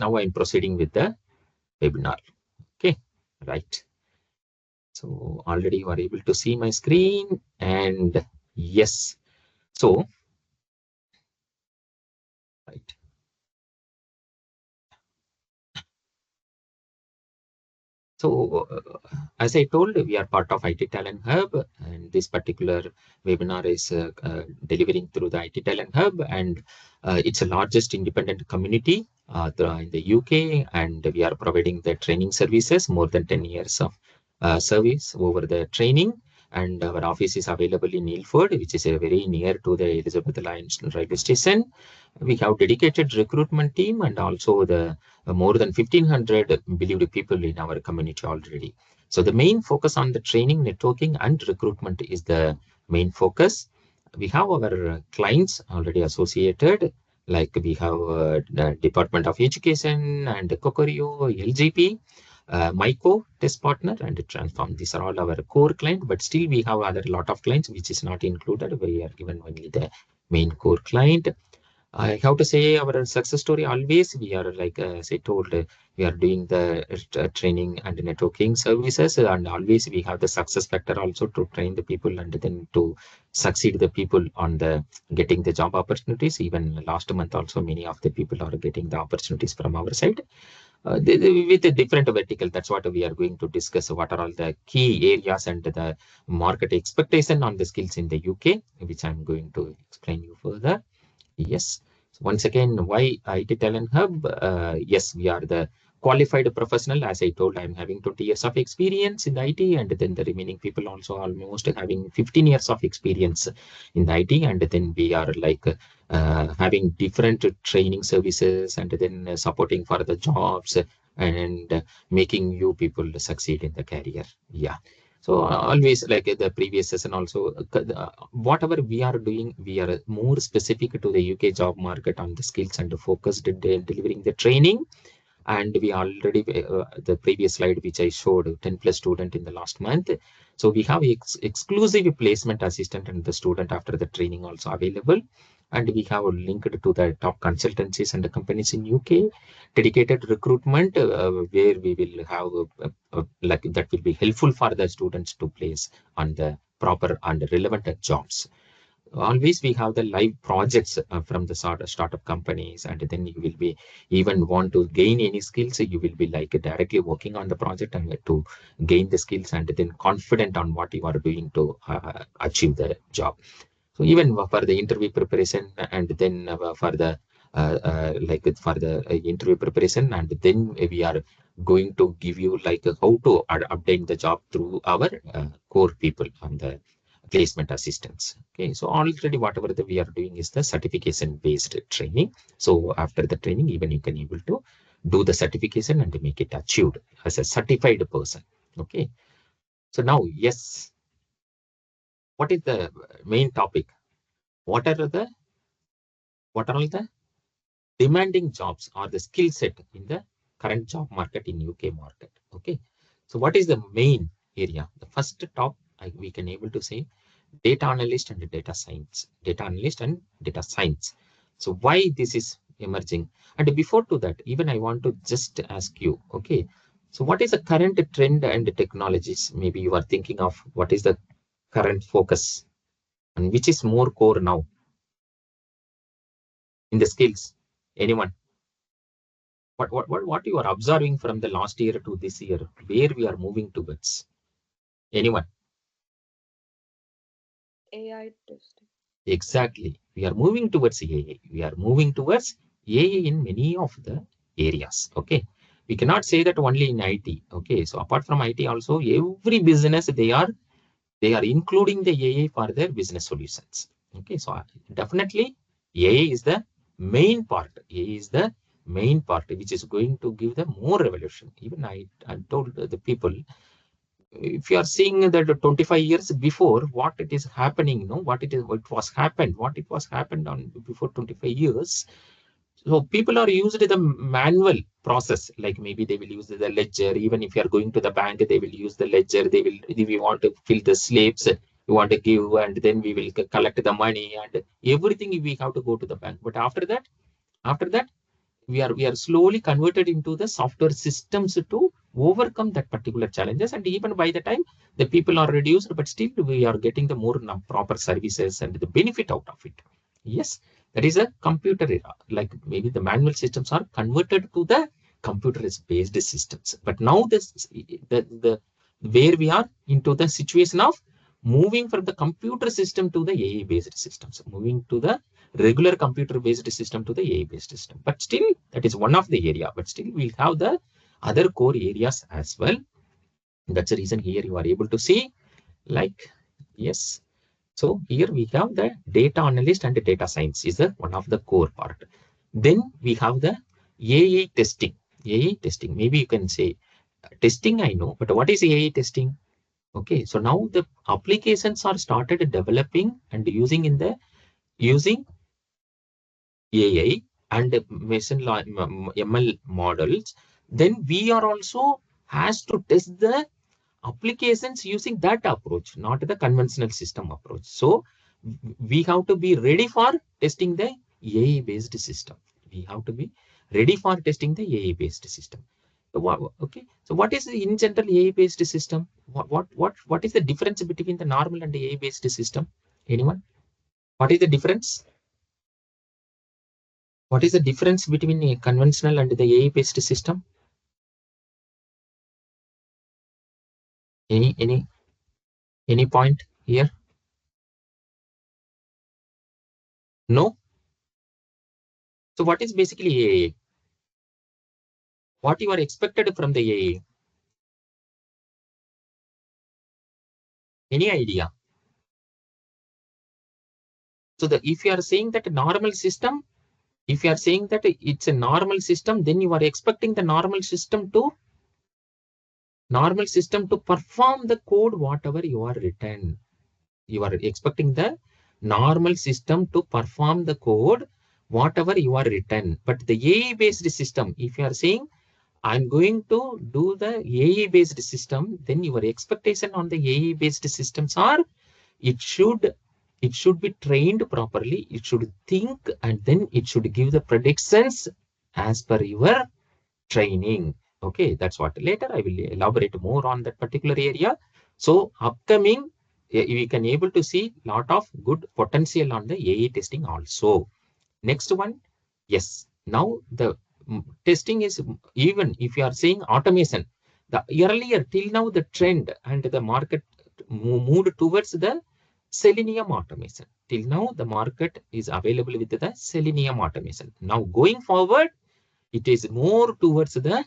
Now I'm proceeding with the webinar. Okay, right. So already you are able to see my screen, and yes. So, right. So, as I told, we are part of IT Talent Hub, and this particular webinar is delivering through the IT Talent Hub, and it's the largest independent community in the UK, and we are providing the training services, more than 10 years of service over the training. And our office is available in Ilford, which is very near to the Elizabeth Line railway station. We have dedicated recruitment team and also the more than 1,500 believed people in our community already. So the main focus on the training, networking, and recruitment is the main focus. We have our clients already associated, like we have the Department of Education and Kokorio, LGP, Myco, Test Partner, and Transform. These are all our core clients, but still we have other lot of clients which is not included. We are given only the main core client. I have to say our success story always we are like as I told we are doing the training and networking services, and always we have the success factor also to train the people and then to succeed the people on the getting the job opportunities. Even last month also many of the people are getting the opportunities from our side with a different vertical. That's what we are going to discuss. What are all the key areas and the market expectation on the skills in the UK, which I'm going to explain you further. Yes. So once again, why IT Talent Hub? Yes, we are the qualified professional. As I told, I'm having 20 years of experience in the IT, and then the remaining people also almost having 15 years of experience in the IT. And then we are like having different training services and then supporting for the jobs and making you people succeed in the career. Yeah. So always like the previous session also, whatever we are doing, we are more specific to the UK job market on the skills and focused delivering the training. And we already, the previous slide which I showed, 10 plus student in the last month. So we have exclusive placement assistant and the student after the training also available. And we have linked to the top consultancies and the companies in UK, dedicated recruitment where we will have like that will be helpful for the students to place on the proper and relevant jobs. Always we have the live projects from the startup companies, and then you will be even want to gain any skills, you will be like directly working on the project and to gain the skills and then confident on what you are doing to achieve the job. So even for the interview preparation and then for the like for the interview preparation, and then we are going to give you like how to obtain the job through our core people on the placement assistance. Okay, so already whatever that we are doing is the certification based training. So after the training, even you can able to do the certification and make it achieved as a certified person. Okay, so now yes, what is the main topic? What are the what are all the demanding jobs or the skill set in the current job market in UK market? Okay, so what is the main area? The first top we can able to say data analyst and data science, data analyst and data science. So why this is emerging? And before to that, even I want to just ask you, okay, so what is the current trend and technologies? Maybe you are thinking of what is the current focus and which is more core now in the skills? Anyone? What you are observing from the last year to this year, where we are moving towards? Anyone? AI testing. Exactly. We are moving towards AI. We are moving towards AI in many of the areas. Okay. We cannot say that only in IT. Okay. So apart from IT, also every business they are including the AI for their business solutions. Okay. So definitely AI is the main part. AI is the main part which is going to give them more revolution. Even I told the people, if you are seeing that 25 years before what it is happening, what it was happened on before 25 years. So people are used the manual process, like maybe they will use the ledger. Even if you are going to the bank, they will use the ledger. They will, if you want to fill the slips, you want to give, and then we will collect the money and everything. We have to go to the bank. But after that, we are slowly converted into the software systems to overcome that particular challenges. And even by the time the people are reduced, but still we are getting the more proper services and the benefit out of it. Yes, that is a computer era. Like maybe the manual systems are converted to the computer based systems. But now the where we are into the situation of moving from the computer system to the AI based systems, moving to the regular computer based system to the AI based system. But still, that is one of the area. But still, we'll have the other core areas as well. That's the reason here you are able to see, like, yes. So here we have the data analyst and the data science is the one of the core part. Then we have the AI testing. AI testing. Maybe you can say testing, I know, but what is AI testing? Okay, so now the applications are started developing and using AI and machine ML models. Then we are also has to test the applications using that approach, not the conventional system approach. So we have to be ready for testing the AI based system. We have to be ready for testing the AI based system. So okay, so what is the in general AI based system? What is the difference between the normal and the AI based system? Anyone? What is the difference? What is the difference between a conventional and the AI based system? Any point here? No. So what is basically AI? What you are expected from the AI? Any idea? So if you are saying that a normal system, if you are saying that it's a normal system, then you are expecting the normal system to perform the code whatever you are written. You are expecting the normal system to perform the code whatever you are written. But the AI based system, if you are saying I'm going to do the AI based system, then your expectation on the AI based systems are it should it should be trained properly, it should think, and then it should give the predictions as per your training. Okay, that's what later I will elaborate more on that particular area. So upcoming, we can able to see lot of good potential on the AI testing also. Next one, yes. Now the testing is even if you are saying automation, the earlier till now the trend and the market moved towards the selenium automation. Till now the market is available with the selenium automation. Now going forward, it is more towards the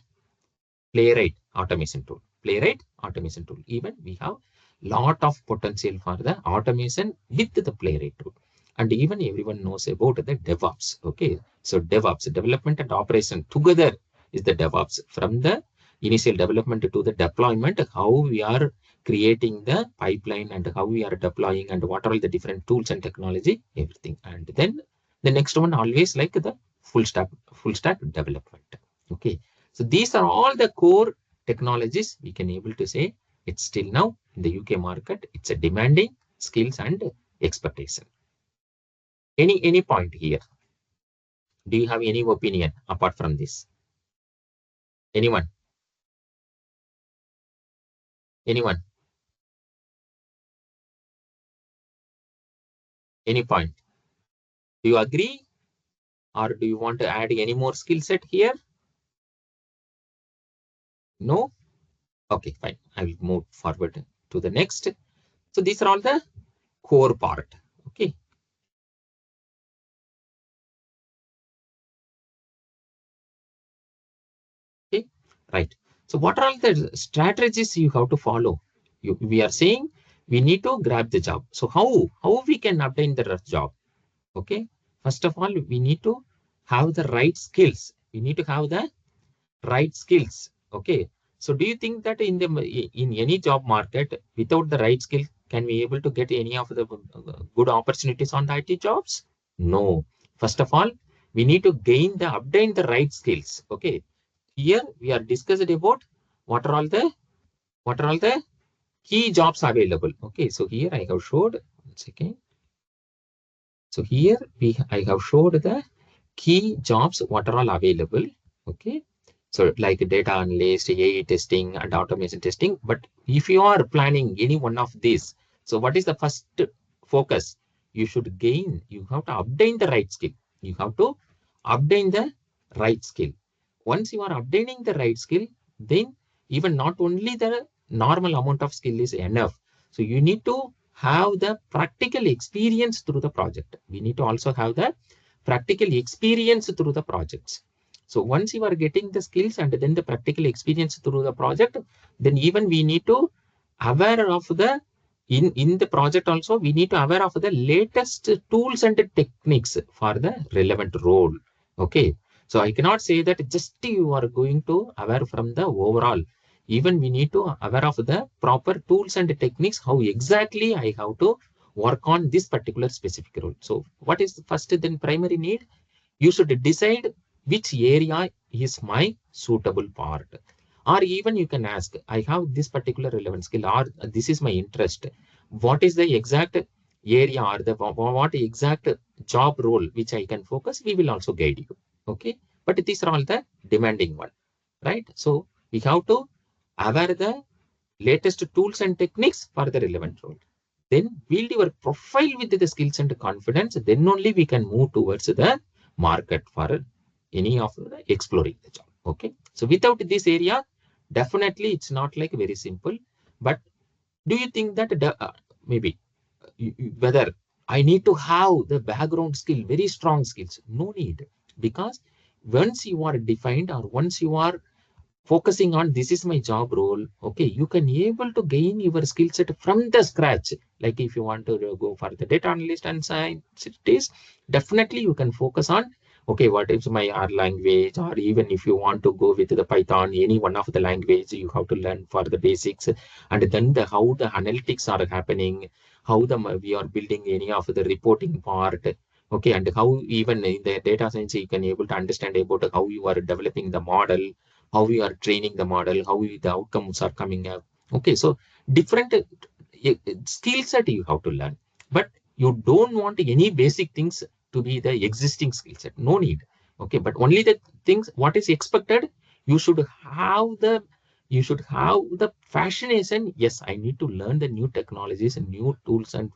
playwright automation tool. Playwright automation tool. Even we have lot of potential for the automation with the playwright tool. And even everyone knows about the DevOps. Okay, so DevOps, development and operation together is the DevOps. From the initial development to the deployment, how we are creating the pipeline and how we are deploying and what are all the different tools and technology, everything. And then the next one always like the full stack development. Okay, so these are all the core technologies we can able to say it's still now in the UK market. It's a demanding skills and expectation. Any point here? Do you have any opinion apart from this? Anyone? Anyone? Any point? Do you agree or do you want to add any more skill set here? No? Okay, fine. I will move forward to the next. So these are all the core part. Okay. Okay, right. So what are all the strategies you have to follow? We are saying we need to grab the job. So how we can obtain the job? Okay, first of all, we need to have the right skills. We need to have the right skills. Okay, so do you think that in any job market without the right skill, can we able to get any of the good opportunities on the IT jobs? No. First of all, we need to obtain the right skills. Okay, here we are discussing about what are all the what are all the key jobs available. Okay, so here I have showed 1 second. So here I have showed the key jobs what are all available. Okay. So like data analyst, AI testing, and automation testing. But if you are planning any one of these, so what is the first focus? You should gain, you have to obtain the right skill. You have to obtain the right skill. Once you are obtaining the right skill, then even not only the normal amount of skill is enough. So you need to have the practical experience through the project. We need to also have the practical experience through the projects. So once you are getting the skills and then the practical experience through the project, then even we need to aware of the in the project also we need to aware of the latest tools and techniques for the relevant role. Okay. So I cannot say that just you are going to aware from the overall. Even we need to aware of the proper tools and techniques, how exactly I have to work on this particular specific role. So what is the first then primary need? You should decide which area is my suitable part. Or even you can ask, I have this particular relevant skill or this is my interest. What is the exact area or the what exact job role which I can focus? We will also guide you. Okay. But these are all the demanding one, right? So we have to aware the latest tools and techniques for the relevant role. Then build your profile with the skills and confidence. Then only we can move towards the market for any of the exploring the job. Okay. So without this area, definitely it's not like very simple. But do you think that maybe whether I need to have the background skill, very strong skills? No need. Because once you are defined or once you are focusing on this is my job role, okay, you can able to gain your skill set from the scratch. Like if you want to go for the data analyst and scientist, definitely you can focus on, okay, what is my R language, or even if you want to go with the Python, any one of the language, you have to learn for the basics, and then the how the analytics are happening, how the we are building any of the reporting part. Okay, and how even in the data science you can able to understand about how you are developing the model, how we are training the model, how the outcomes are coming up. Okay, so different skill set you have to learn, but you don't want any basic things to be the existing skill set. No need. Okay, but only the things what is expected, you should have the fascination. Yes, I need to learn the new technologies and new tools and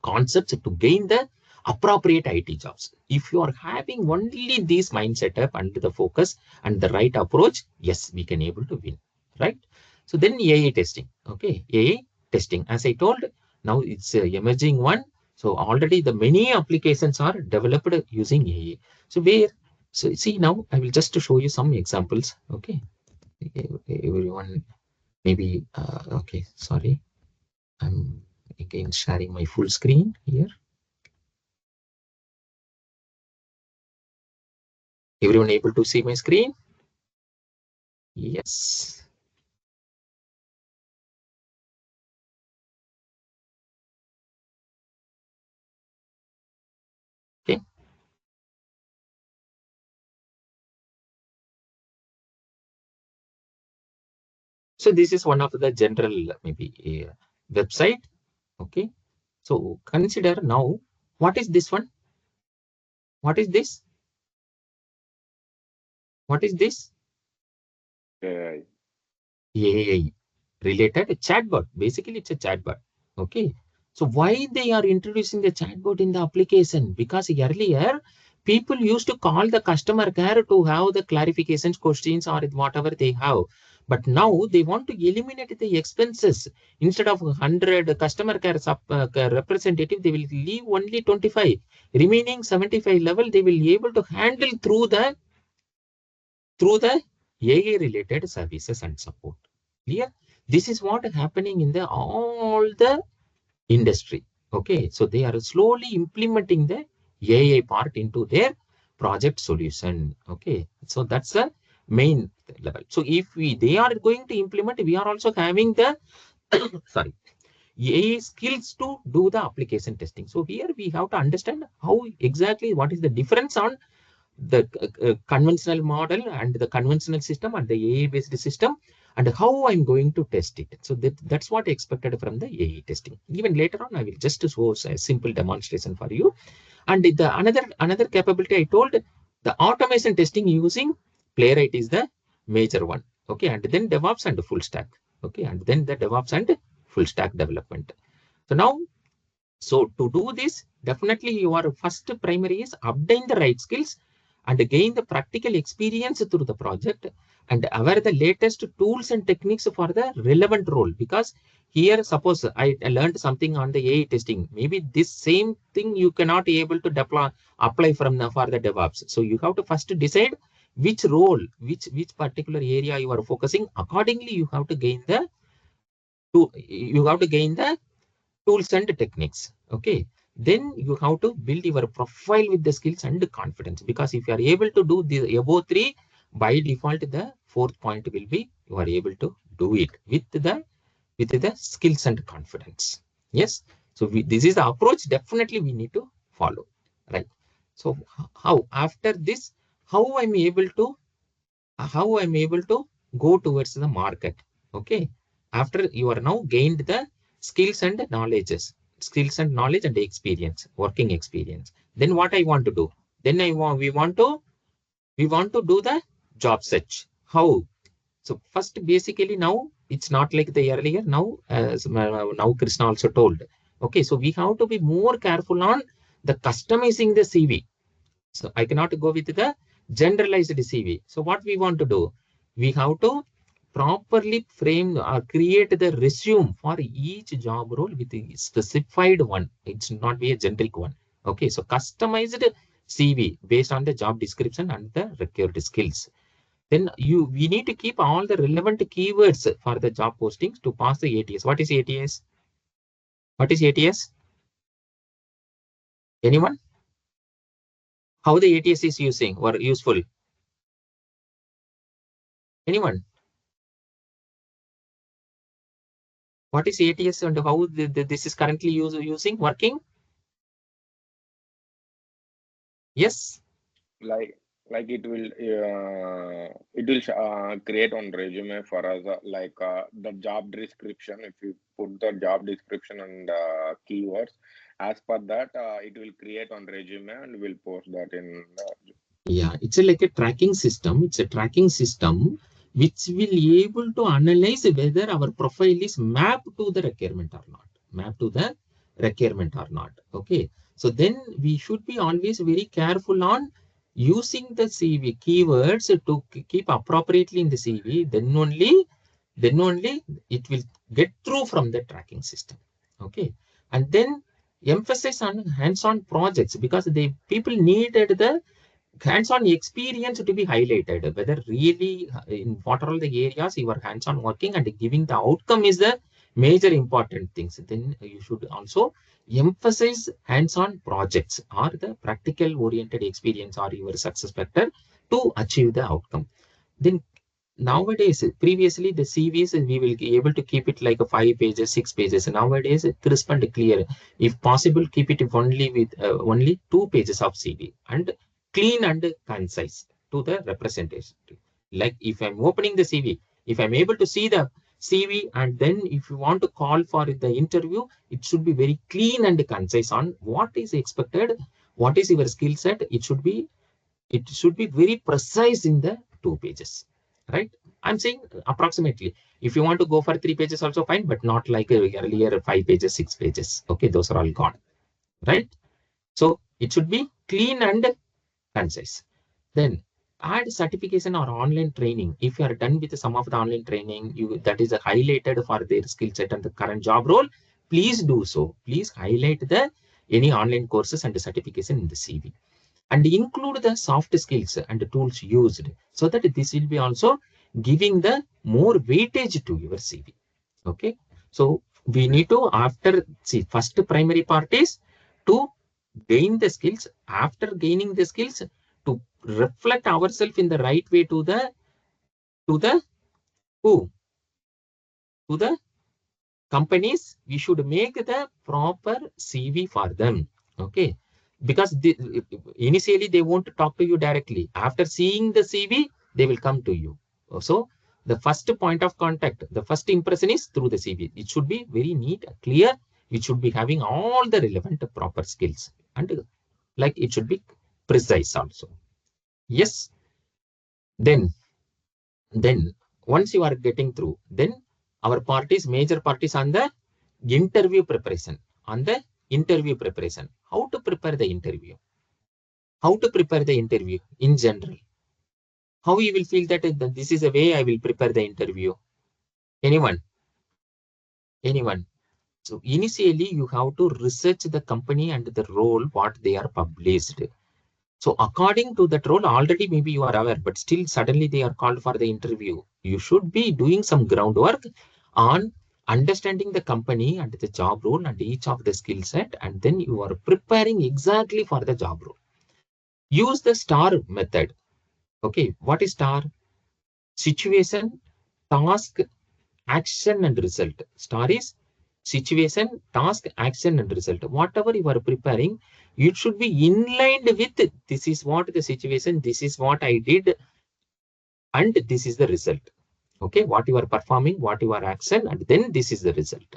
concepts to gain the appropriate IT jobs. If you are having only this mindset up and the focus and the right approach, yes, we can able to win, right? So then AI testing, okay, AI testing, as I told, now it's a emerging one. So already the many applications are developed using AI. So where, so see now I will just show you some examples. Okay, everyone, maybe, okay, sorry, I'm again sharing my full screen here. Everyone able to see my screen? Yes. Okay. So this is one of the general maybe website. Okay. So consider now, what is this one? What is this? What is this? AI. AI related chatbot. Basically, it's a chatbot. Okay. So why they are introducing the chatbot in the application? Because earlier people used to call the customer care to have the clarifications, questions, or whatever they have. But now they want to eliminate the expenses. Instead of 100 customer care representative, they will leave only 25. Remaining 75 level, they will be able to handle through the AI related services and support. Clear? This is what is happening in the all the industry. Okay, so they are slowly implementing the AI part into their project solution. Okay, so that's the main level. So if we they are going to implement, we are also having the sorry AI skills to do the application testing. So here we have to understand how exactly what is the difference on the conventional model and the conventional system and the AI based system, and how I'm going to test it. So that's what I expected from the AI testing. Even later on, I will just show a simple demonstration for you. And the another capability I told, the automation testing using Playwright is the major one. Okay, and then DevOps and full stack. Okay, and then the DevOps and full stack development. So now, so to do this, definitely your first primary is obtain the right skills and gain the practical experience through the project and aware the latest tools and techniques for the relevant role. Because here, suppose I learned something on the AI testing, maybe this same thing you cannot be able to deploy, apply from the, for the DevOps. So you have to first decide which role, which particular area you are focusing. Accordingly, you have to gain the tools and techniques. Okay, then you have to build your profile with the skills and confidence, because if you are able to do the above three, by default the fourth point will be you are able to do it with the skills and confidence. Yes, so this is the approach definitely we need to follow, right? So how after this, how I'm able to go towards the market. Okay. After you are now gained the skills and knowledge and experience, working experience. Then what I want to do? Then we want to do the job search. How? So first, basically now it's not like the earlier. Now, as now Krishna also told. Okay. So we have to be more careful on the customizing the CV. So I cannot go with the generalized CV. So what we want to do? We have to properly frame or create the resume for each job role with a specified one. It's not be a generic one. Okay, so customized CV based on the job description and the required skills. Then we need to keep all the relevant keywords for the job postings to pass the ATS. What is ATS? What is ATS? Anyone? How the ATS is using or useful? Anyone? What is ATS and how this is currently using working? Yes. Like it will create on resume for us, the job description. If you put the job description and keywords as per that, it will create on resume and will post that in Yeah, it's like a tracking system. It's a tracking system which will able to analyze whether our profile is mapped to the requirement or not. Mapped to the requirement or not. Okay. So then we should be always very careful on using the CV keywords to keep appropriately in the CV. Then only it will get through from the tracking system. Okay. And then emphasize on hands-on projects, because the people needed the hands-on experience to be highlighted, whether really in what are all the areas you are hands-on working and giving the outcome is the major important things. Then you should also emphasize hands-on projects or the practical oriented experience or your success factor to achieve the outcome. Then nowadays, previously the CVs we will be able to keep it like a 5 pages, 6 pages. Nowadays, crisp and clear. If possible, keep it only with only 2 pages of CV and clean and concise to the representation. Like if I'm opening the CV, if I'm able to see the CV, and then if you want to call for the interview, it should be very clean and concise on what is expected, what is your skill set. It should be very precise in the 2 pages, right? I'm saying approximately. If you want to go for 3 pages, also fine, but not like earlier 5 pages, 6 pages. Okay, those are all gone, right? So it should be clean and concise. Then add certification or online training. If you are done with some of the online training, you that is highlighted for their skill set and the current job role, please do so. Please highlight the any online courses and certification in the CV and include the soft skills and the tools used, so that this will be also giving the more weightage to your CV. Okay. So we need to, after, see, first primary part is to gain the skills. After gaining the skills, to reflect ourselves in the right way to the who to the companies. We should make the proper CV for them. Okay. Because initially they won't talk to you directly. After seeing the CV, they will come to you. So the first point of contact, the first impression is through the CV. It should be very neat, clear. It should be having all the relevant proper skills. And Like it should be precise also. Yes. Then, then once you are getting through, then our parties, major parties on the interview preparation. On the interview preparation, how to prepare the interview? How to prepare the interview in general? How you will feel that this is a way I will prepare the interview? Anyone? Anyone? So initially, you have to research the company and the role what they are published. So according to that role, already maybe you are aware, but still suddenly they are called for the interview. You should be doing some groundwork on understanding the company and the job role and each of the skill set, and then you are preparing exactly for the job role. Use the STAR method. Okay, what is STAR? Situation, task, action, and result. STAR is situation, task, action, and result. Whatever you are preparing, it should be inlined with this is what the situation, this is what I did, and this is the result. Okay, what you are performing, what you are action, and then this is the result.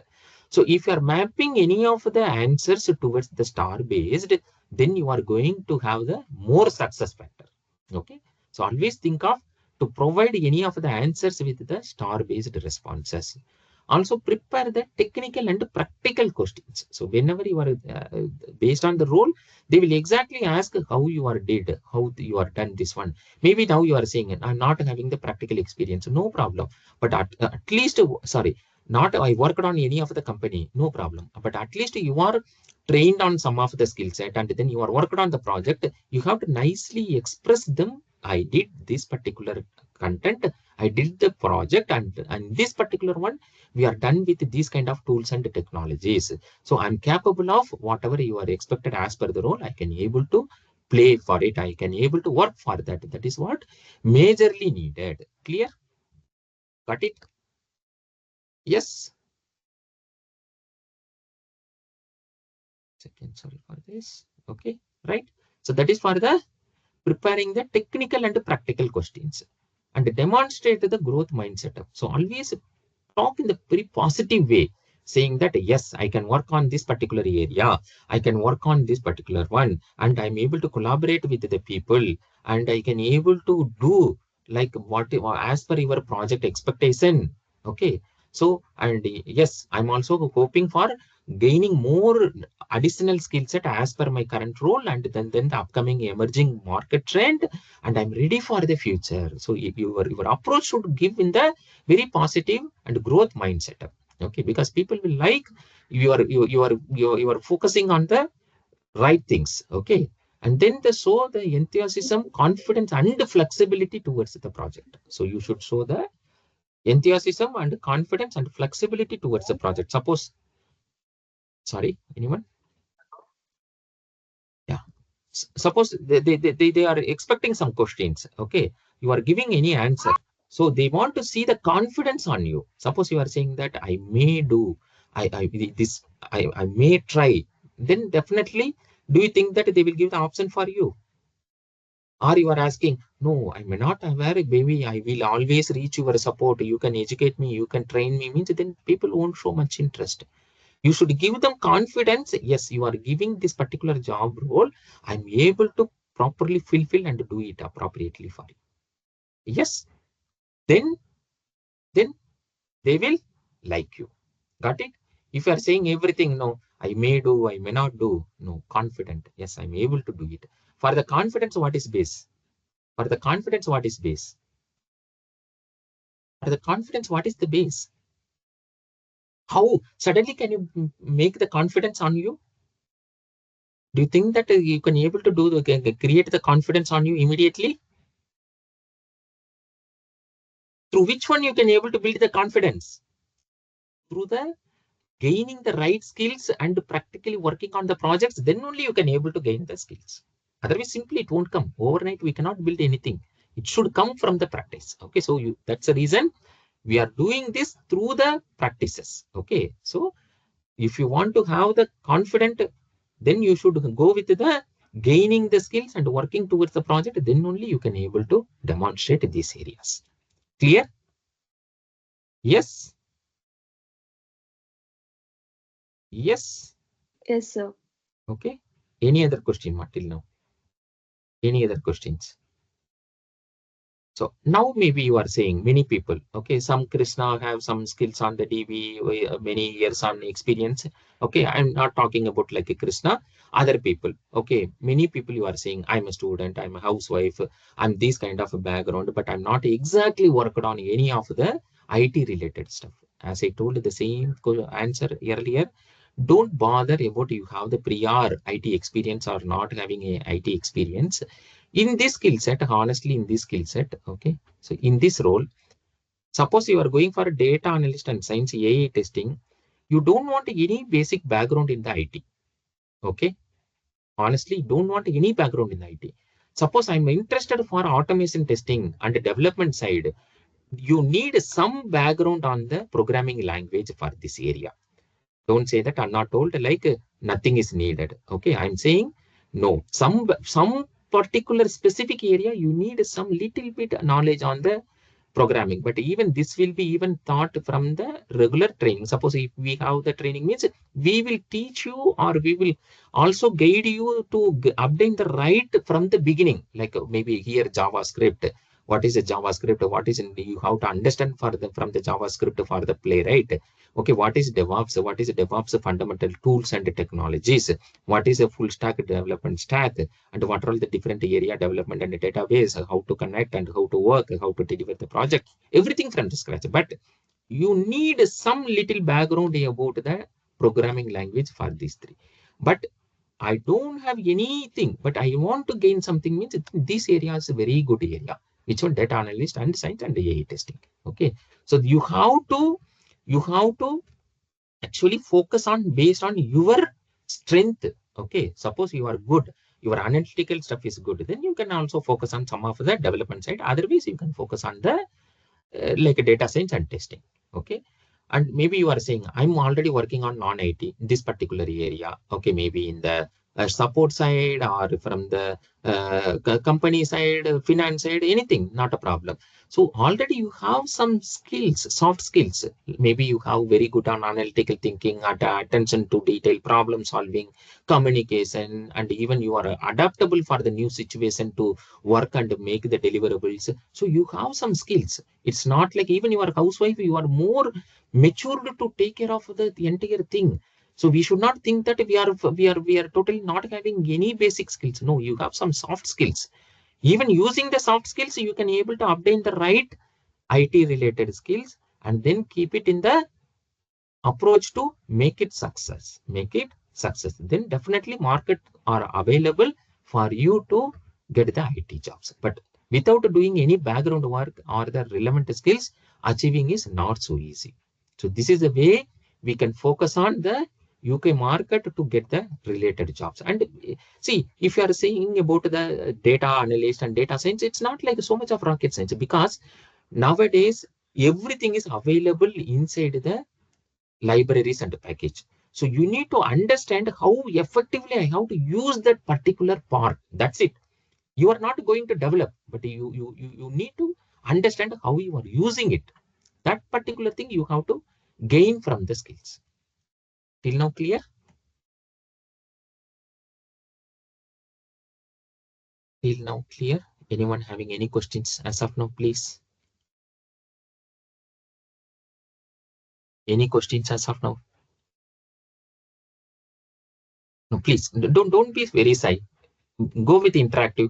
So if you are mapping any of the answers towards the star based, then you are going to have the more success factor. Okay, so always think of to provide any of the answers with the star based responses. Also prepare the technical and practical questions. So whenever you are based on the role, they will exactly ask how you are did, how you are done this one. Maybe now you are saying I'm not having the practical experience, no problem, but at least sorry, not I worked on any of the company, no problem, but at least you are trained on some of the skill set and then you are worked on the project. You have to nicely express them. I did this particular content, I did the project, and this particular one we are done with these kind of tools and technologies. So I'm capable of whatever you are expected as per the role. I can able to play for it. I can able to work for that. That is what majorly needed. Clear? Got it? Yes. Second, sorry for this. Okay, right. So that is for the preparing the technical and practical questions and demonstrate the growth mindset. So always talk in the very positive way, saying that yes, I can work on this particular area, I can work on this particular one, and I'm able to collaborate with the people, and I can able to do like what as per your project expectation. Okay, so and yes, I'm also hoping for gaining more additional skill set as per my current role and then the upcoming emerging market trend, and I'm ready for the future. So your approach should give in the very positive and growth mindset. Okay, because people will like you are focusing on the right things. Okay, and then the show the enthusiasm, confidence, and flexibility towards the project. So you should show the enthusiasm and confidence and flexibility towards the project. Suppose, sorry, anyone? Yeah. Suppose they are expecting some questions. Okay, you are giving any answer, so they want to see the confidence on you. Suppose you are saying that I may do, I this I may try, then definitely do you think that they will give the option for you? Or you are asking, no, I may not aware, maybe I will always reach your support, you can educate me, you can train me, means then people won't show much interest. You should give them confidence. Yes, you are giving this particular job role, I'm able to properly fulfill and do it appropriately for you. Yes, then then they will like you. Got it? If you are saying everything, no, I may do, I may not do, no, confident, yes, I'm able to do it. For the confidence, what is base? For the confidence, what is base? For the confidence, what is the base? How suddenly can you make the confidence on you? Do you think that you can able to do create the confidence on you immediately? Through which one you can able to build the confidence? Through the gaining the right skills and practically working on the projects, then only you can able to gain the skills. Otherwise, simply it won't come. Overnight, we cannot build anything. It should come from the practice. Okay, so that's the reason we are doing this through the practices. Okay, so if you want to have the confident, then you should go with the gaining the skills and working towards the project. Then only you can able to demonstrate these areas. Clear? Yes. Yes. Yes, sir. Okay. Any other question till now? Any other questions? So now maybe you are saying many people, okay, some Krishna have some skills on the DV, many years on experience. Okay, I'm not talking about like a Krishna, other people. Okay, many people you are saying, I'm a student, I'm a housewife, I'm this kind of a background, but I'm not exactly worked on any of the IT related stuff. As I told the same answer earlier, don't bother about you have the prior IT experience or not having a IT experience in this skill set. Honestly, in this skill set, okay, so in this role, suppose you are going for a data analyst and science AI testing, you don't want any basic background in the IT. Okay, honestly, don't want any background in the IT. Suppose I'm interested for automation testing and development side, you need some background on the programming language for this area. Don't say that I'm not told like nothing is needed. Okay, I'm saying no, some particular specific area you need some little bit knowledge on the programming, but even this will be even taught from the regular training. Suppose if we have the training means we will teach you, or we will also guide you to obtain the right from the beginning, like maybe here JavaScript, what is a JavaScript, what is in, you have to understand for the from the JavaScript for the play, right? Okay, what is DevOps, what is DevOps fundamental tools and technologies, what is a full stack development stack, and what are all the different area development and database, how to connect and how to work, how to deliver the project, everything from the scratch. But you need some little background about the programming language for these three. But I don't have anything, but I want to gain something means this area is a very good area, which one, data analyst and science and AI testing. Okay, so you have to actually focus on based on your strength. Okay, suppose you are good, your analytical stuff is good, then you can also focus on some of the development side. Otherwise you can focus on the like data science and testing. Okay, and maybe you are saying I'm already working on non-IT this particular area. Okay, maybe in the support side or from the company side, finance side, anything, not a problem. So already you have some skills, soft skills. Maybe you have very good on analytical thinking, attention to detail, problem solving, communication, and even you are adaptable for the new situation to work and make the deliverables. So you have some skills. It's not like even you are a housewife, you are more matured to take care of the entire thing. So we should not think that we are totally not having any basic skills. No, you have some soft skills. Even using the soft skills, you can able to obtain the right IT related skills and then keep it in the approach to make it success. Make it success. Then definitely market are available for you to get the IT jobs. But without doing any background work or the relevant skills, achieving is not so easy. So this is the way we can focus on the UK market to get the related jobs. And see, if you are saying about the data analyst and data science, it's not like so much of rocket science, because nowadays everything is available inside the libraries and package. So you need to understand how effectively I have to use that particular part. That's it. You are not going to develop, but you need to understand how you are using it. That particular thing you have to gain from the skills. Till now clear? Till now clear? Anyone having any questions as of now, please? Any questions as of now? No, please don't be very shy. Go with interactive.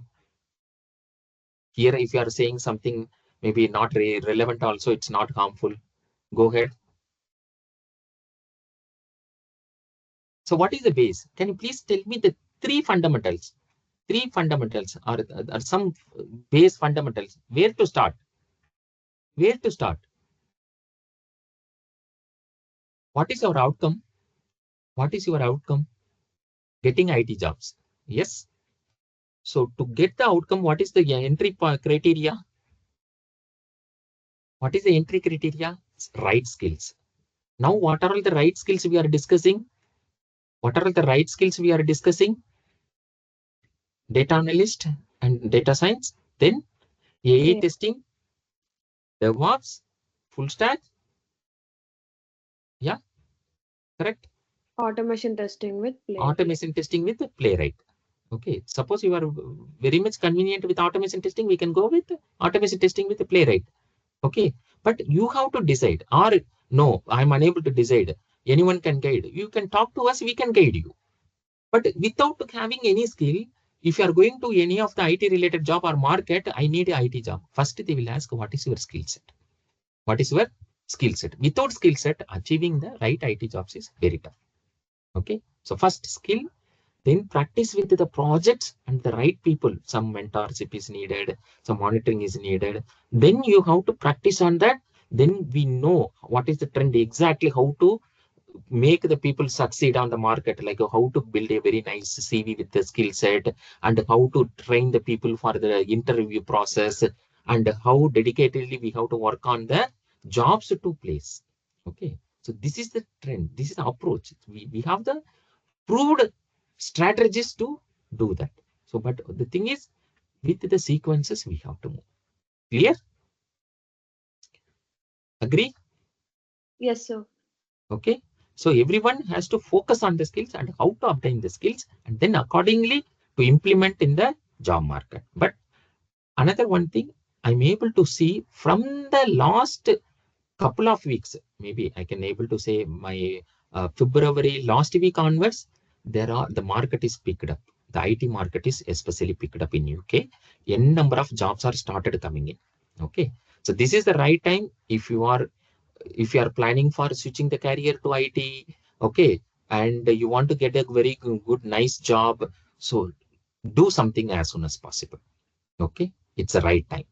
Here, if you are saying something maybe not relevant, also it's not harmful. Go ahead. So what is the base? Can you please tell me the three fundamentals? Three fundamentals are some base fundamentals. Where to start? Where to start? What is our outcome? What is your outcome? Getting IT jobs. Yes. So to get the outcome, what is the entry criteria? What is the entry criteria? Right skills. Now, what are all the right skills we are discussing? What are all the right skills we are discussing? Data analyst and data science. Then AI Yeah. testing, DevOps, full stack. Yeah, correct. Automation testing with Playwright. Automation testing with Playwright. Okay, suppose you are very much convenient with automation testing, we can go with automation testing with Playwright. Okay, but you have to decide, or no, I'm unable to decide. Anyone can guide. You can talk to us, we can guide you. But without having any skill, if you are going to any of the IT related job or market, I need a IT job. First, they will ask, what is your skill set? What is your skill set? Without skill set, achieving the right IT jobs is very tough. Okay, so first skill, then practice with the projects and the right people. Some mentorship is needed, some monitoring is needed. Then you have to practice on that. Then we know what is the trend, exactly how to make the people succeed on the market, like how to build a very nice CV with the skill set, and how to train the people for the interview process, and how dedicatedly we have to work on the jobs to place. Okay, so this is the trend, this is the approach. We have the proved strategies to do that. So, but the thing is, with the sequences, we have to move. Clear? Agree? Yes, sir. Okay. So everyone has to focus on the skills and how to obtain the skills, and then accordingly to implement in the job market. But another one thing I'm able to see from the last couple of weeks, maybe I can able to say my February last week onwards, the market is picked up. The IT market is especially picked up in UK. N number of jobs are started coming in. Okay, so this is the right time if you are planning for switching the career to IT. Okay, and you want to get a very good nice job, so do something as soon as possible. Okay, it's the right time.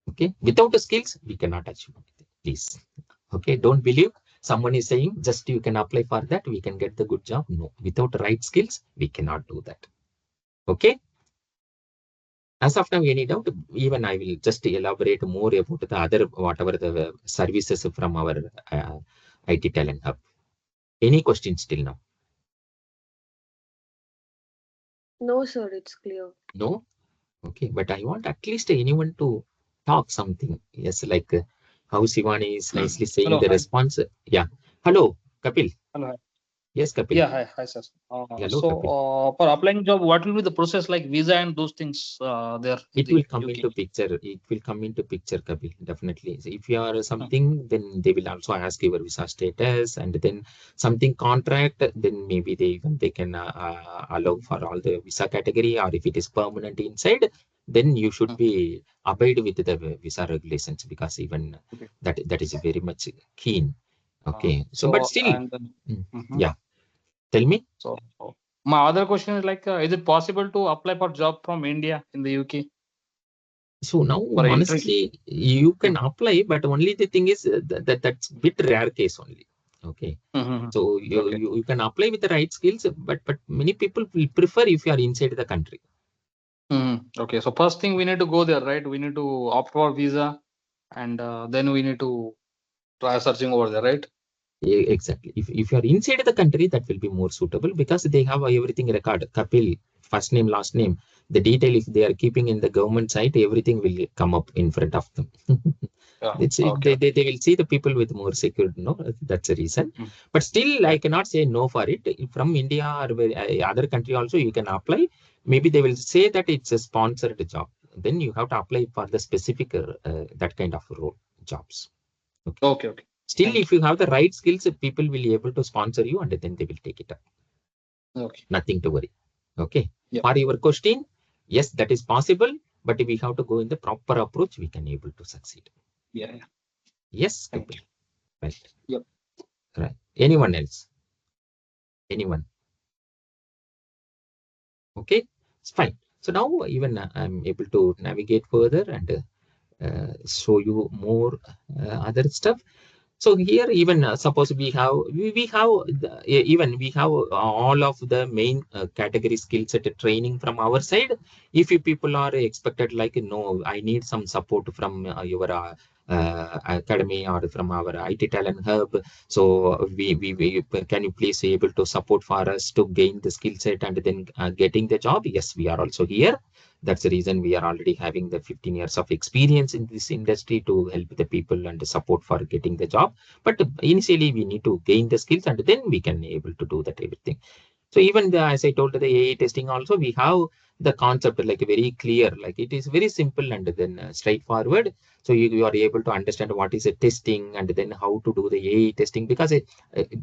Okay, without the skills we cannot achieve anything, please. Okay, don't believe someone is saying just you can apply for that, we can get the good job. No, without the right skills we cannot do that. Okay, as of now, any doubt, even I will just elaborate more about the other whatever the services from our IT talent hub. Any questions till now? No, sir, it's clear. No? Okay, but I want at least anyone to talk something. Yes, like how Sivani is nicely saying Hello, the hi. response. Yeah. Hello, Kapil. Hello, hi. Yes, Kapil. Yeah, hi, sir. Hello, Kapil. For applying job, what will be the process like visa and those things there in It the will come UK? into picture. It will come into picture, Kapil. Definitely. So if you are Hmm. something, then they will also ask your visa status, and then something contract. Then maybe they can allow for all the visa category, or if it is permanent inside, then you should Hmm. be abide with the visa regulations, because even Okay. that is very much keen. Uh, Okay. So, but so still, and then, mhm. yeah. Tell me. So my other question is like, is it possible to apply for job from India in the UK So now, for entry? honestly, you Hmm. can apply, but only the thing is that's bit rare case only. Okay. Hmm. So Okay. you can apply with the right skills, but many people will prefer if you are inside the country. Okay. So first thing we need to go there, right? We need to opt for visa, and then we need to try searching over there, right? Exactly. If you are inside the country, that will be more suitable because they have everything record. Kapil, first name, last name, the detail. If they are keeping in the government site, everything will come up in front of them. Yeah. They, Okay. they, they will see the people with more secure. No, that's the reason. Mm. But still, Yeah. I cannot say no for it. From India or other country also, you can apply. Maybe they will say that it's a sponsored job. Then you have to apply for the specific that kind of role jobs. Okay. Okay. Okay. Still, Thank if you have the right skills, people will be able to sponsor you, and then they will take it up. you. Okay. Nothing to worry. Okay. Yeah. For your question, yes, that is possible, but we have to go in the proper approach, we can able to succeed. Yeah. Yeah. Yes, Thank Kapil. you. Right. Yep. Right. Anyone else? Anyone? Okay. It's fine. So now even I'm able to navigate further and show you more other stuff. So here even suppose we have even we have all of the main category skill set training from our side. If you people are expected like no, I need some support from your academy or from our IT talent hub. So we can you please able to support for us to gain the skill set and then getting the job? Yes, we are also here. That's the reason we are already having the 15 years of experience in this industry to help the people and support for getting the job. But initially we need to gain the skills and then we can able to do that everything. So even as I told the AI testing also, we have the concept like very clear, like it is very simple and then straightforward. So you are able to understand what is a testing and then how to do the AI testing, because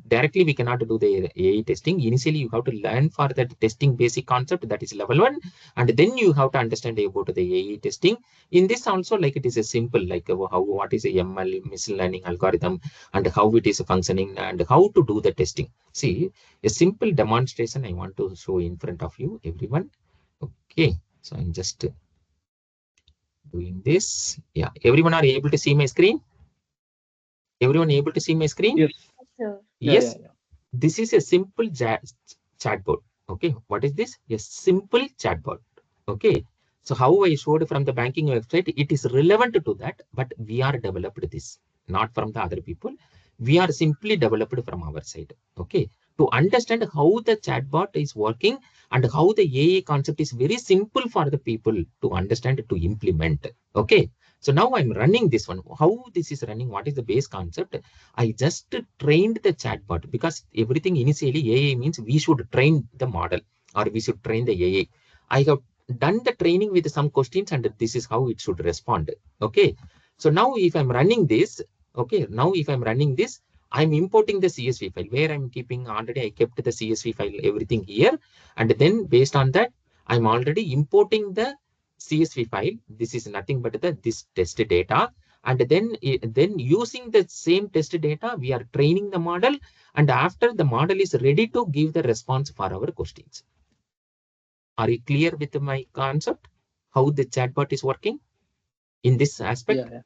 directly we cannot do the AI testing. Initially, you have to learn for that testing basic concept, that is level 1, and then you have to understand about the AI testing. In this also, like it is a simple, like how what is a ML machine learning algorithm and how it is functioning and how to do the testing. See, a simple demonstration I want to show in front of you, everyone. Okay, so I'm just doing this. Yeah, everyone are able to see my screen? Everyone able to see my screen? Yes. Yes, sir. Yeah, yeah, Yes, yeah. this is a simple chatbot. Okay, what is this? A simple chatbot. Okay, so how I showed from the banking website, it is relevant to that, but we are developed this, not from the other people. We are simply developed from our side. Okay, to understand how the chatbot is working and how the AI concept is very simple for the people to understand, to implement. Okay, so now I'm running this one. How this is running? What is the base concept? I just trained the chatbot, because everything initially AI means we should train the model or we should train the AI. I have done the training with some questions and this is how it should respond. Okay. So now if I'm running this, okay, now if I'm running this, I'm importing the CSV file where I'm keeping already. I kept the CSV file, everything here. And then based on that, I'm already importing the CSV file. This is nothing but this test data, and then using the same test data we are training the model, and after the model is ready to give the response for our questions. Are you clear with my concept, how the chatbot is working in this aspect? Yeah, yeah.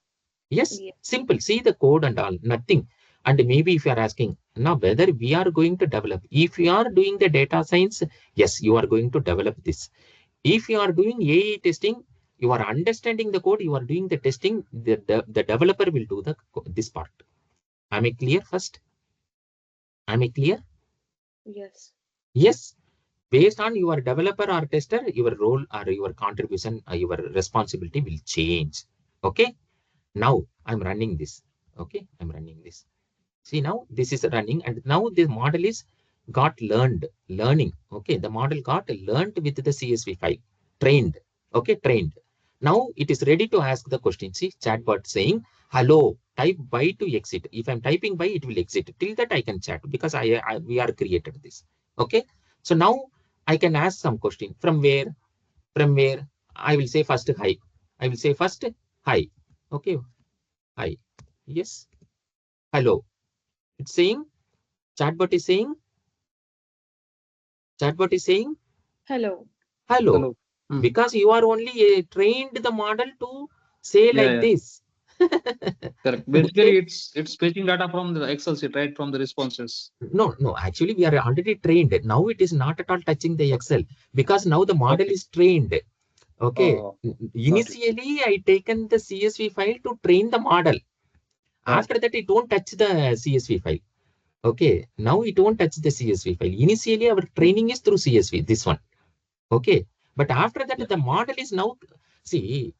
Yes, Yes. simple. See the code and all, nothing. And maybe if you are asking now whether we are going to develop, if you are doing the data science, yes, you are going to develop this. If you are doing AI testing, you are understanding the code, you are doing the testing, the developer will do this part. Am I clear first? Am I clear? Yes. Yes. Based on your developer or tester, your role or your contribution, your responsibility will change. Okay. Now I'm running this. Okay. I'm running this. See, now this is running and now the model is got learning. Okay. The model got learned with the CSV file, trained. Okay. Trained. Now it is ready to ask the question. See, chatbot saying, hello, type by to exit. If I'm typing by, it will exit. Till that I can chat because we are created this. Okay. So now I can ask some question. From where? From where? I will say first hi. I will say first hi. Okay. Hi. Yes. Hello. It's saying, chatbot is saying, chatbot is saying Hello. hello, Hello. Mm. because you are only trained the model to say Yeah, like yeah. this. Correct. Okay. Basically, it's fetching data from the Excel sheet, right? From the responses. No, no, actually we are already trained. Now it is not at all touching the Okay. Excel because now the model Okay. is trained. Okay. Oh, got it. Initially, I taken the CSV file to train the model. Okay. After that, it won't touch the CSV file. Okay. Now it won't touch the CSV file. Initially, our Mm. training is through CSV, this one. Okay. But after Yeah. that, the model is now, see,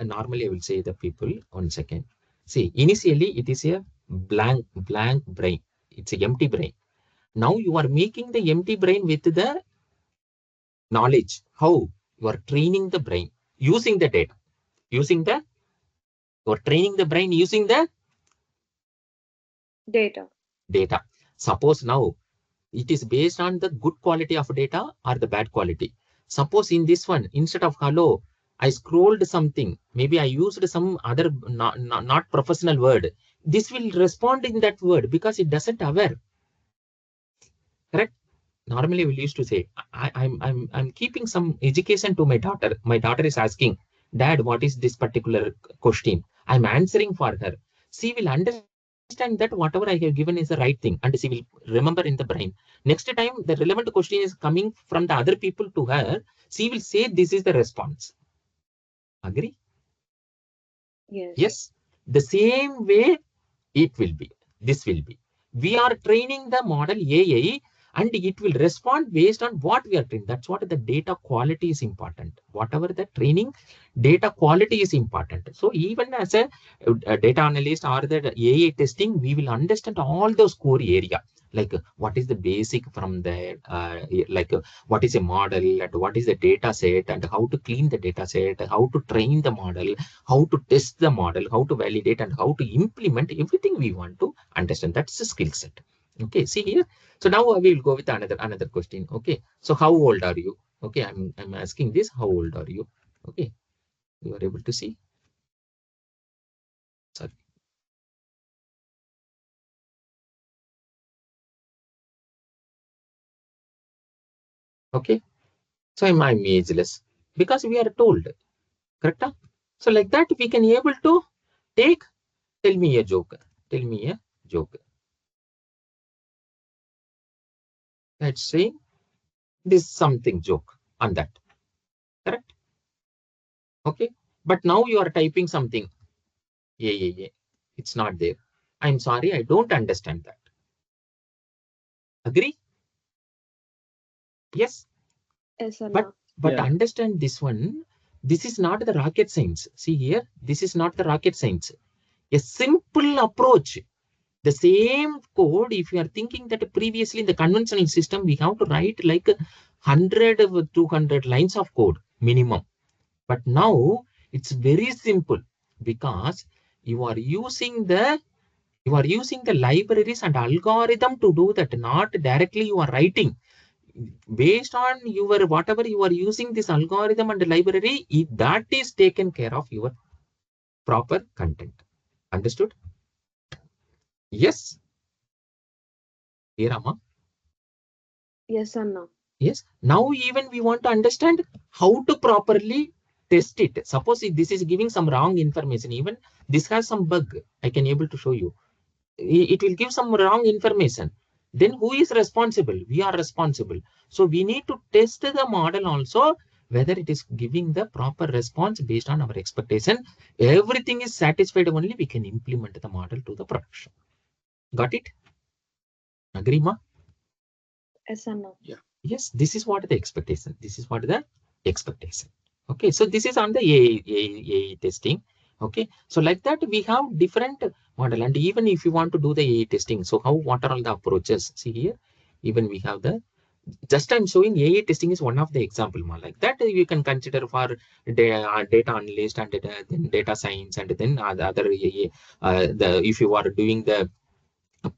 normally I will say the people, 1 second. See, initially it is a blank brain. It's a empty brain. Now you are making the empty brain with the knowledge. How? You are training the brain using the data, using the, you are training the brain using the Data. data. Suppose now it is based on the good quality of data or the bad quality. Suppose in this one, instead of hello, I scrolled something, maybe I used some other not professional word. This will respond in that word because it doesn't aware. Correct? Normally we used to say, I'm keeping some education to my daughter. My daughter is asking, Dad, what is this particular question? I'm answering for her. She will understand that whatever I have given is the right thing, and she will remember in the brain. Next time, the relevant question is coming from the other people to her. She will say, this is the response. Agree? Yes. Yes. The same way it will be. This will be. We are training the model AI, and it will respond based on what we are training. That's what the data quality is important. Whatever the training, data quality is important. So even as a data analyst or the AI testing, we will understand all those core area, like what is the basic from there, like what is a model and what is the data set and how to clean the data set, how to train the model, how to test the model, how to validate and how to implement everything we want to understand. That's the skill set. Okay, see here. So now I will go with another question. Okay, so how old are you? Okay, I'm asking this. How old are you? Okay, you are able to see. Sorry. Okay, so I'm ageless because we are told, correct? So like that we can able to take. Tell me a joke. Tell me a joke. Let's say this something joke on that. Correct? Okay. But now you are typing something. Yeah. It's not there. I'm sorry, I don't understand that. Agree? Yes. Yes, But Anna. Yeah. understand this one. This is not the rocket science. See here. This is not the rocket science. A simple approach. The same code, if you are thinking that previously in the conventional system, we have to write like 100 or 200 lines of code minimum. But now it's very simple because you are using the libraries and algorithm to do that, not directly you are writing. Based on your whatever you are using this algorithm and library, that is taken care of your proper content. Understood? Yes, Rama. Yes, Anna. Yes. Now even we want to understand how to properly test it. Suppose if this is giving some wrong information, even this has some bug, I can able to show you. It will give some wrong information. Then who is responsible? We are responsible. So we need to test the model also whether it is giving the proper response based on our expectation. Everything is satisfied only we can implement the model to the production. Got it? Agree, ma? Yes, Anna. Yeah. Yes, this is what the expectation. This is what the expectation. Okay, so this is on the AI testing. Okay, so like that we have different model, and even if you want to do the AI testing, so what are all the approaches? See here, even we have the just I'm showing AI testing is one of the example. Like that you can consider for data analyst and then data science and then other AI. If you are doing the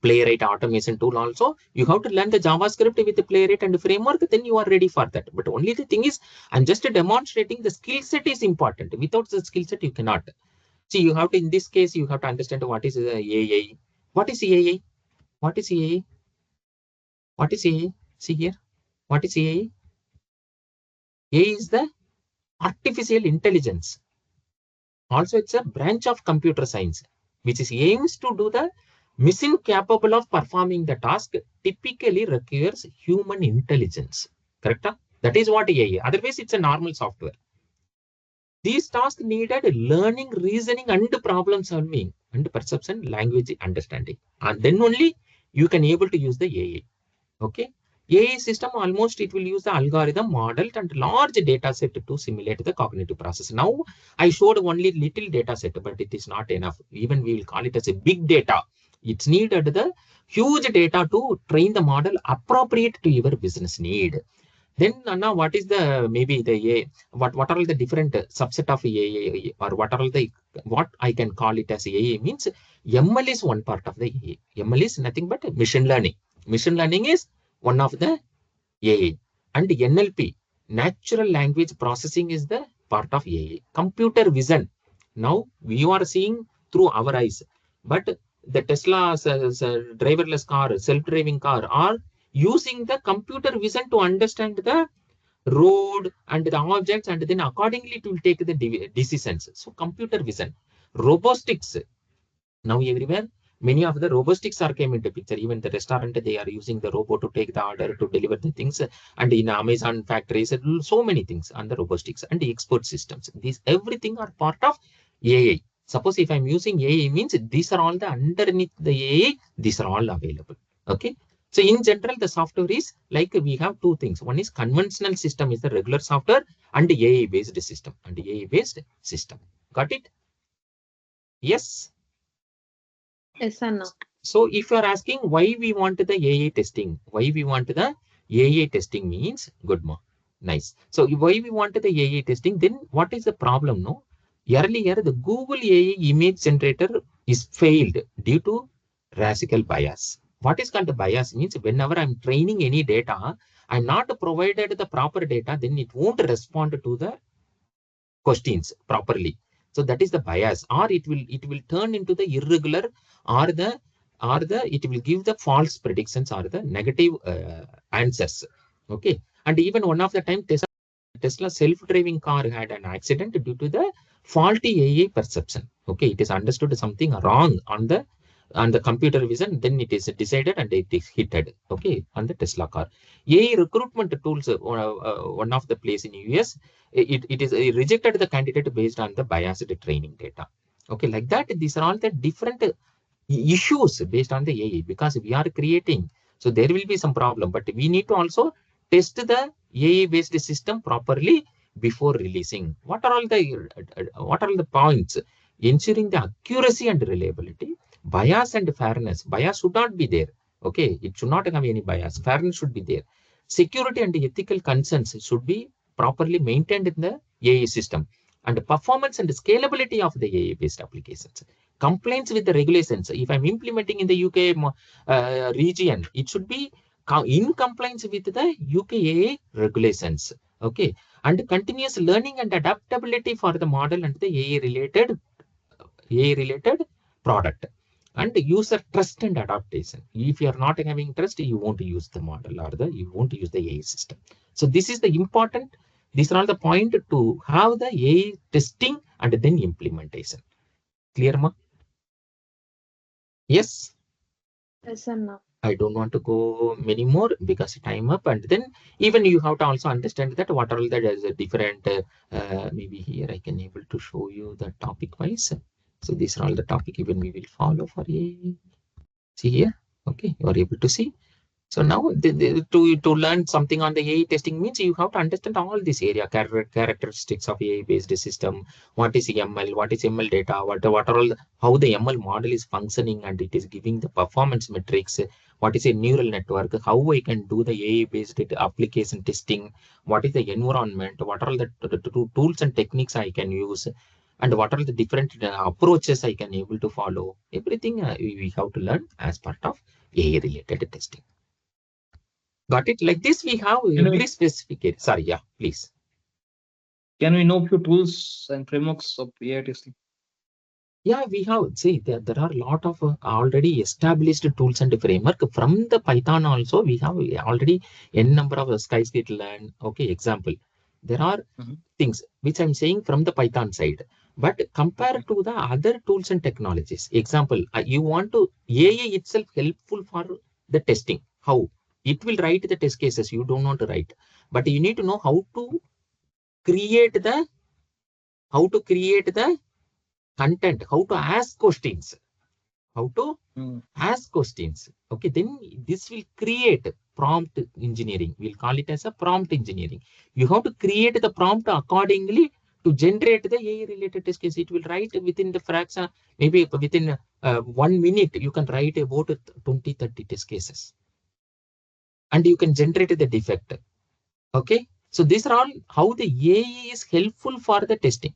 playwright automation tool also, you have to learn the javascript with the playwright and the framework, then you are ready for that. But only the thing is, I'm just demonstrating the skill set is important. Without the skill set you cannot. See, you have to, in this case you have to understand what is the AI. What is AI? What is AI? What is AI? See here, what is AI? AI is the artificial intelligence. Also, it's a branch of computer science, which is aims to do the machine capable of performing the task typically requires human intelligence. Correct? That is what AI. Otherwise, it's a normal software. These tasks needed learning, reasoning, and problem solving, and perception, language understanding. And then only you can able to use the AI. Okay. AI system almost it will use the algorithm model and large data set to simulate the cognitive process. Now I showed only little data set, but it is not enough. Even we will call it as a big data. It's needed the huge data to train the model appropriate to your business need. Then Anna, what is the maybe the AI? What are all the different subset of AI, or what are all the what I can call it as AI means ML is one part of the AI. ML is nothing but machine learning. Machine learning is one of the AI, and NLP, natural language processing, is the part of AI. Computer vision. Now we are seeing through our eyes, but the Tesla driverless car, self-driving car are using the computer vision to understand the road and the objects, and then accordingly it will take the decisions. So computer vision, robotics. Now everywhere, many of the robotics are came into picture. Even the restaurant, they are using the robot to take the order to deliver the things. And in Amazon factories, so many things on the robotics and the export systems. These everything are part of AI. Suppose if I'm using AI means these are all the underneath the AI, these are all available. Okay. So in general, the software is like we have two things. One is conventional system is the regular software and AI based system and AI based system. Got it? Yes. Yes, Anna. So if you are asking why we want the AI testing, why we want the AI testing means good ma. Nice. So why we want the AI testing, then what is the problem? No, earlier the Google AI image generator is failed due to racial bias. What is called the bias means whenever I'm training any data, I'm not provided the proper data, then it won't respond to the questions properly. So that is the bias, or it will turn into the irregular, or the it will give the false predictions or the negative answers. Okay. And even one of the time Tesla self-driving car had an accident due to the faulty AI perception. Okay, it is understood something wrong on the computer vision, then it is decided and it is hitted. Okay, on the Tesla car. AI recruitment tools, one of the place in US, it is rejected the candidate based on the biased training data. Okay, like that. These are all the different issues based on the AI because we are creating. So there will be some problem, but we need to also test the AI based system properly before releasing. What are all the points? Ensuring the accuracy and reliability, bias and fairness. Bias should not be there. Okay, it should not have any bias. Fairness should be there. Security and ethical concerns should be properly maintained in the AI system, and performance and scalability of the AI based applications, compliance with the regulations. If I'm implementing in the UK region, it should be in compliance with the UK regulations. Okay, and continuous learning and adaptability for the model and the AI related product, and user trust and adaptation. If you are not having trust, you won't use the model or you won't use the AI system. So this is the important. These are all the point to have the AI testing and then implementation. Clear, ma? Yes. Yes, Anna. I don't want to go many more because time up, and then even you have to also understand that what are all that is a different. Maybe here I can able to show you the topic wise. So these are all the topic even we will follow for a. See here, okay, you are able to see. So now to learn something on the AI testing means you have to understand all this area characteristics of AI based system. What is ML? What is ML data? What are all how the ML model is functioning and it is giving the performance metrics. What is a neural network? How I can do the AI based application testing? What is the environment? What are all the tools and techniques I can use? And what are the different approaches I can able to follow? Everything we have to learn as part of AI related testing. Got it? Like this, we have Can we every specific. Sorry, yeah, please. can we know few tools and frameworks of AI testing? Yeah, we have. See, there are a lot of already established tools and framework from the Python also. We have already n number of skyscraper. Okay, example. There are Mhm. things which I'm saying from the Python side, but Okay. compared to the other tools and technologies. Example, you want to AI itself helpful for the testing. How? It will write the test cases. You don't want to write, but you need to know create the how to create the content, how to ask questions, how to Mm. ask questions. Okay, then this will create prompt engineering. We'll call it as a prompt engineering. You have to create the prompt accordingly to generate the AI related test case. It will write within the fraction, maybe within 1 minute, you can write about 20, 30 test cases and you can generate the defect. Okay, so these are all how the AI is helpful for the testing.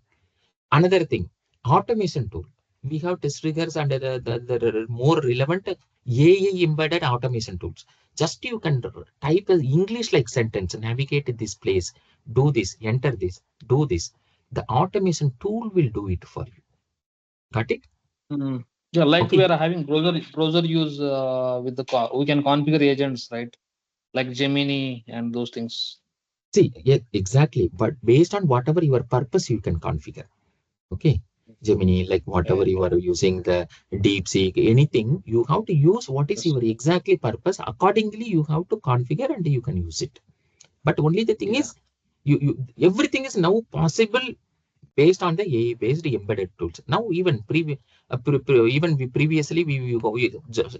Another thing, automation tool. We have test triggers and the more relevant AI embedded automation tools. Just you can type an English like sentence, navigate this place, do this, enter this, do this. The automation tool will do it for you. Got it? Mm. Yeah, like we Okay. are having browser use with we can configure agents, right? Like Gemini and those things. See, yeah, exactly. But based on whatever your purpose, you can configure. Okay. Gemini, like whatever Okay. you are using, the DeepSeek, anything, you have to use what is Yes. your exactly purpose. Accordingly, you have to configure and you can use it. But only the thing Yeah. is, you everything is now possible based on the AI based embedded tools. Now, even even we previously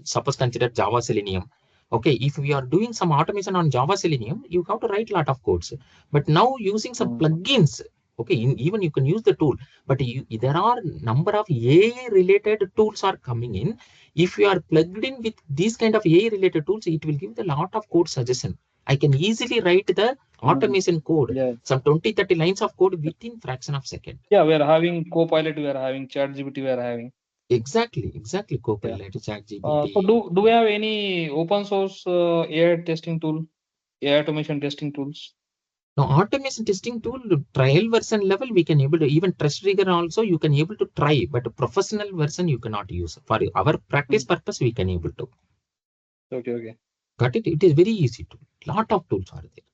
suppose consider Java Selenium. Okay, if we are doing some automation on Java Selenium, you have to write a lot of codes. But now using some plugins, okay, even you can use the tool, but there are number of AI related tools are coming in. If you are plugged in with these kind of AI related tools, it will give the lot of code suggestion. I can easily write the automation code, Yeah. some 20, 30 lines of code within fraction of second. Yeah, we are having Copilot, we are having ChatGPT, we are having. Exactly. Copilot, ChatGPT. So do we have any open source AI testing tool, AI automation testing tools? Now, automation testing tool, trial version level, we can able to, even trust trigger also, you can able to try, but a professional version you cannot use. For our practice purpose, we can able to. Okay. Got it? It is very easy to. Lot of tools are there.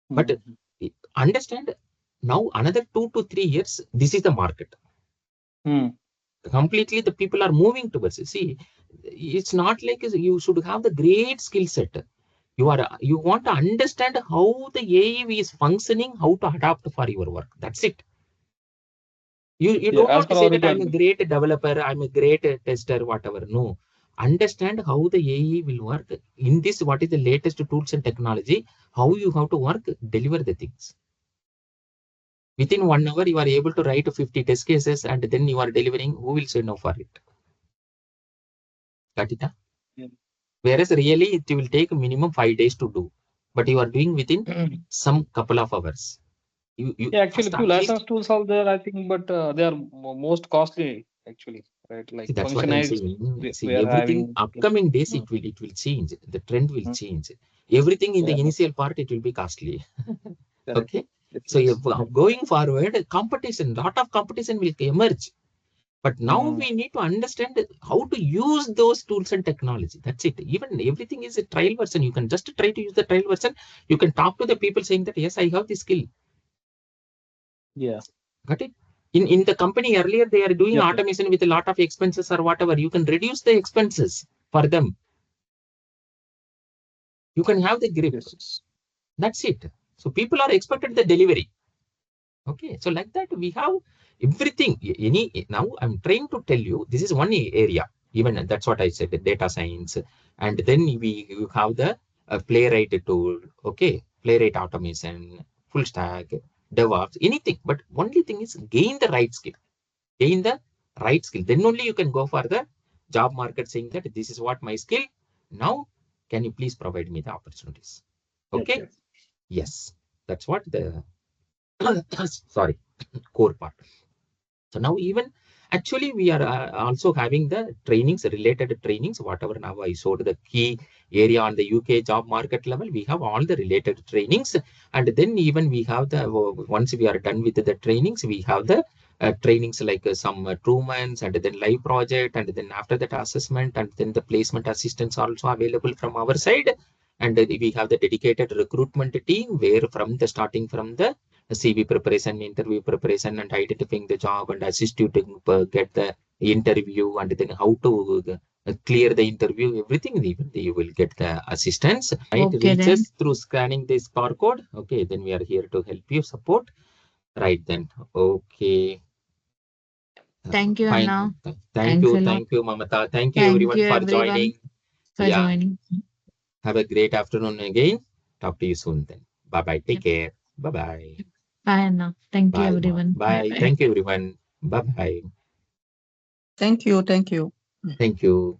But understand, now another 2 to 3 years, this is the market. Completely the people are moving towards it. See, it's not like you should have the great skill set. You want to understand how the AI is functioning, how to adapt for your work. That's it. You don't want to say that I'm a great developer, I'm a great tester, whatever. No. Understand how the AI will work. In this, what is the latest tools and technology, how you have to work, deliver the things. Within 1 hour, you are able to write 50 test cases and then you are delivering. Who will say no for it? Got it? Huh? Yeah. Whereas really, it will take minimum 5 days to do. But you are doing within some couple of hours. Yeah, actually, few license tools are there, I think, but they are most costly, actually, right? Like see, that's what I'm saying. See, everything upcoming days it will change. The trend will change. Everything in the initial part it will be costly. Okay. So going forward, competition, lot of competition will emerge. But now we need to understand how to use those tools and technology. That's it. Even everything is a trial version. You can just try to use the trial version. You can talk to the people saying that yes, I have this skill. Yeah. Got it? In the company earlier, they are doing automation with a lot of expenses or whatever. You can reduce the expenses for them. You can have the grip. That's it. So people are expected the delivery. Okay. So like that, we have everything. Now I'm trying to tell you, this is one area. Even that's what I said, the data science. And then we have the playwright tool. Okay. Playwright automation, full stack, DevOps, anything. But only thing is gain the right skill. Gain the right skill. Then only you can go for the job market saying that this is what my skill. Now, can you please provide me the opportunities? Okay. Yes. That's what the sorry, core part. So now even actually we are also having the trainings, related trainings, whatever now I showed the key area on the UK job market level, we have all the related trainings. And then even we have the, once we are done with the trainings, we have the trainings like some Trumans and then live project. And then after that assessment and then the placement assistance also available from our side. And we have the dedicated recruitment team where from the starting from the CV preparation, interview preparation, and identifying the job and assist you to get the interview and then how to clear the interview, everything, even you will get the assistance. Right, Okay, reaches through scanning this barcode. Okay, then we are here to help you support. Right then. Okay. Thank you, Fine. Anna. Thank Thanks a lot. you, Mamata. Thank you, Thank everyone, you, for everyone, joining. for Yeah. joining. Have a great afternoon again. Talk to you soon then. Bye bye. Take care. Bye bye. Bye, Anna. Thank you, Bye, Ma. everyone. Bye. Thank you, everyone. Bye bye. Thank you. Thank you.